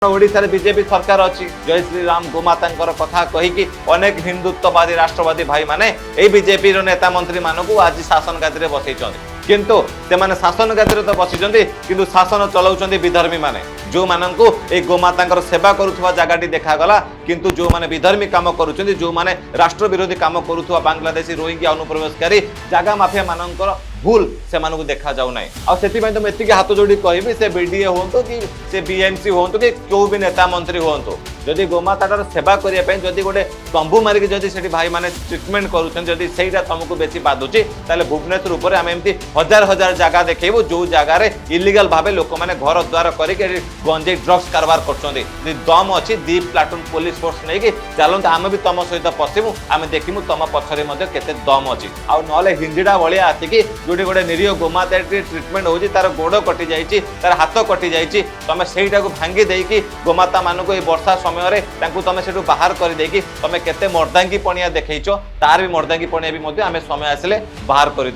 Odisha BJP सरकार अच्छी जय श्री राम गोमाता कथा कहीकि अनेक हिंदुत्ववादी राष्ट्रवादी भाई माने ए बीजेपी नेता मंत्री मानक आज शासन गादी बसई किंतु से शासन गादी तो बसी किंतु शासन चलाउछन्ति विधर्मी माने जो मानक ए गोमाता सेवा करुवा जगह देखागला किंतु जो माने विधर्मी काम करुछन्ति जो माने राष्ट्र विरोधी काम करुवा बांग्लादेशी रोहिंग्या अनुप्रवेशकारी जगह माफिया मानकर भूल से मानक देखा जाऊ ना तो मुझे हाथ जोड़ी कहि से बीडीए हूँ कि से बीएमसी हूँ कि क्यों भी नेता मंत्री हूँ जदि गोमातार सेवा करने जदि गोटे तंबू मारिक जदि से भाई मैंने ट्रिटमेंट करा तुमको बेसी बाधुची भुवनेश्वर उपर आम एमती हजार हजार जगह देखो जो जगार इलिगल भाव लोक मैंने घर द्वार करके गंजे ड्रग्स कारबार कर दम अच्छी 2 प्लाटून पुलिस फोर्स नहीं कि चलते आम भी तुम सहित पशिमु आम देखिमु तुम पछरे केते दम अच्छी आउ ना हिंजिड़ा भाया आसिकी जोटी गोटे निरीह गोमाता ट्रिटमेंट हो तार गोड़ कटि जाइए तार हाथ कटि जाइए तुम से भांगी देकी गोमाता मानक वर्षा समय तुम से बाहर कर देकी तुम केते मर्दांगी पणिया देखो तार भी मर्दांगी पणिया भी आम समय आसिले बाहर कर